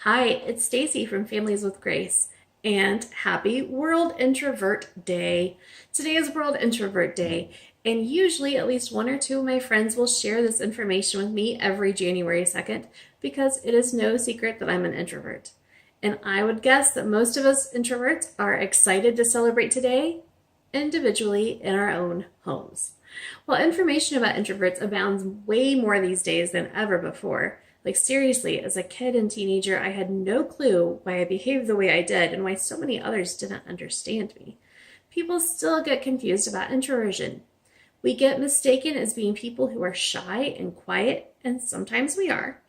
Hi, it's Stacy from Families with Grace, and happy World Introvert Day. Today is World Introvert Day, and usually at least one or two of my friends will share this information with me every January 2nd because it is no secret that I'm an introvert. And I would guess that most of us introverts are excited to celebrate today individually in our own homes. Well, information about introverts abounds way more these days than ever before. Like, seriously, as a kid and teenager, I had no clue why I behaved the way I did and why so many others didn't understand me. People still get confused about introversion. We get mistaken as being people who are shy and quiet, and sometimes we are.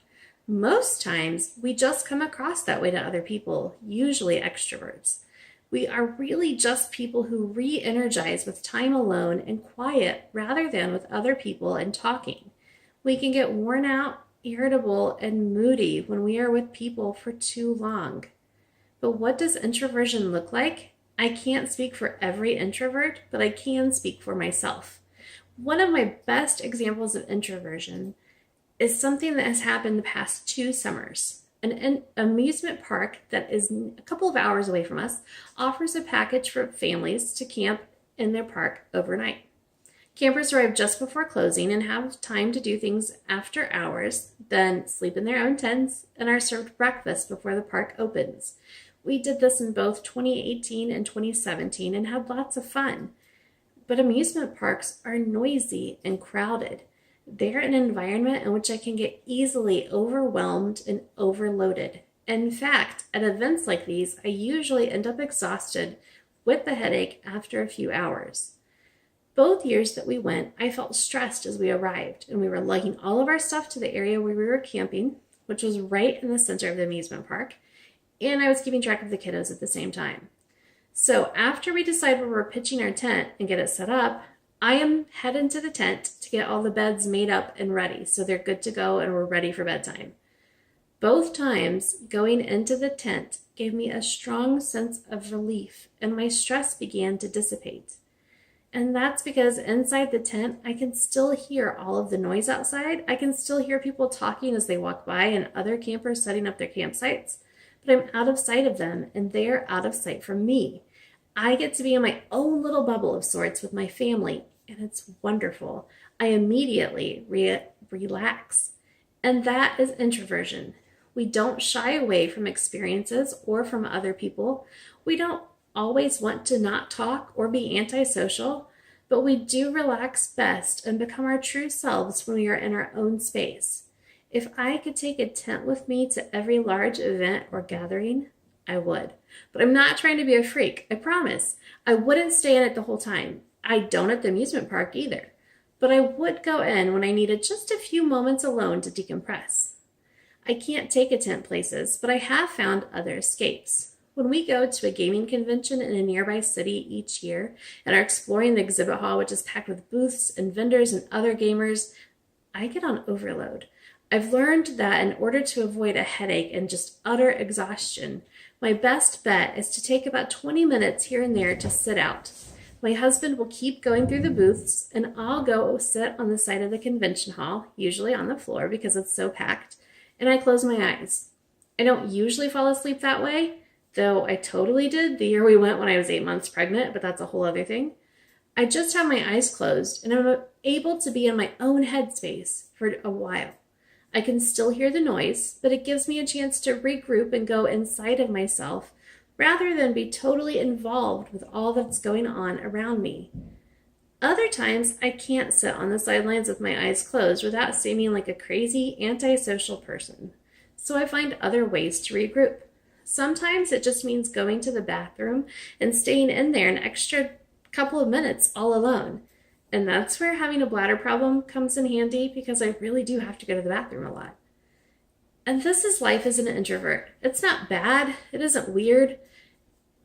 Most times, we just come across that way to other people, usually extroverts. We are really just people who re-energize with time alone and quiet rather than with other people and talking. We can get worn out, irritable, and moody when we are with people for too long. But what does introversion look like? I can't speak for every introvert, but I can speak for myself. One of my best examples of introversion is something that has happened the past 2 summers. An amusement park that is a couple of hours away from us offers a package for families to camp in their park overnight. Campers arrive just before closing and have time to do things after hours, then sleep in their own tents and are served breakfast before the park opens. We did this in both 2018 and 2017 and had lots of fun. But amusement parks are noisy and crowded. They're an environment in which I can get easily overwhelmed and overloaded. In fact, at events like these, I usually end up exhausted with a headache after a few hours. Both years that we went, I felt stressed as we arrived, and we were lugging all of our stuff to the area where we were camping, which was right in the center of the amusement park, and I was keeping track of the kiddos at the same time. So after we decide where we're pitching our tent and get it set up, I am heading to the tent to get all the beds made up and ready so they're good to go and we're ready for bedtime. Both times, going into the tent gave me a strong sense of relief and my stress began to dissipate. And that's because inside the tent, I can still hear all of the noise outside. I can still hear people talking as they walk by and other campers setting up their campsites, but I'm out of sight of them and they're out of sight from me. I get to be in my own little bubble of sorts with my family, and it's wonderful. I immediately relax. And that is introversion. We don't shy away from experiences or from other people. We don't always want to not talk or be antisocial, but we do relax best and become our true selves when we are in our own space. If I could take a tent with me to every large event or gathering, I would. But I'm not trying to be a freak, I promise. I wouldn't stay in it the whole time. I don't at the amusement park either. But I would go in when I needed just a few moments alone to decompress. I can't take a tent places, but I have found other escapes. When we go to a gaming convention in a nearby city each year and are exploring the exhibit hall, which is packed with booths and vendors and other gamers, I get on overload. I've learned that in order to avoid a headache and just utter exhaustion, my best bet is to take about 20 minutes here and there to sit out. My husband will keep going through the booths, and I'll go sit on the side of the convention hall, usually on the floor because it's so packed, and I close my eyes. I don't usually fall asleep that way, though I totally did the year we went when I was 8 months pregnant, but that's a whole other thing. I just have my eyes closed, and I'm able to be in my own headspace for a while. I can still hear the noise, but it gives me a chance to regroup and go inside of myself rather than be totally involved with all that's going on around me. Other times, I can't sit on the sidelines with my eyes closed without seeming like a crazy, antisocial person. So I find other ways to regroup. Sometimes it just means going to the bathroom and staying in there an extra couple of minutes all alone. And that's where having a bladder problem comes in handy because I really do have to go to the bathroom a lot. And this is life as an introvert. It's not bad. It isn't weird.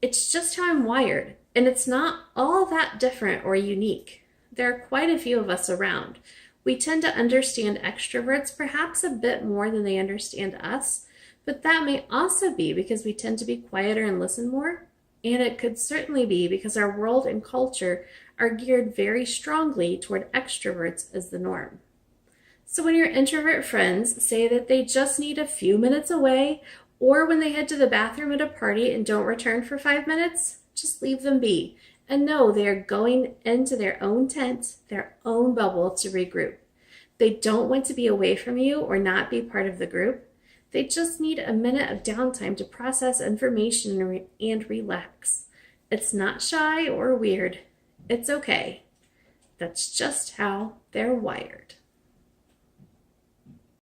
It's just how I'm wired. And it's not all that different or unique. There are quite a few of us around. We tend to understand extroverts perhaps a bit more than they understand us, but that may also be because we tend to be quieter and listen more. And it could certainly be because our world and culture are geared very strongly toward extroverts as the norm. So when your introvert friends say that they just need a few minutes away Or when they head to the bathroom at a party and don't return for 5 minutes, just leave them be and know they are going into their own tent, their own bubble to regroup. They don't want to be away from you or not be part of the group. They just need a minute of downtime to process information and relax. It's not shy or weird. It's okay. That's just how they're wired.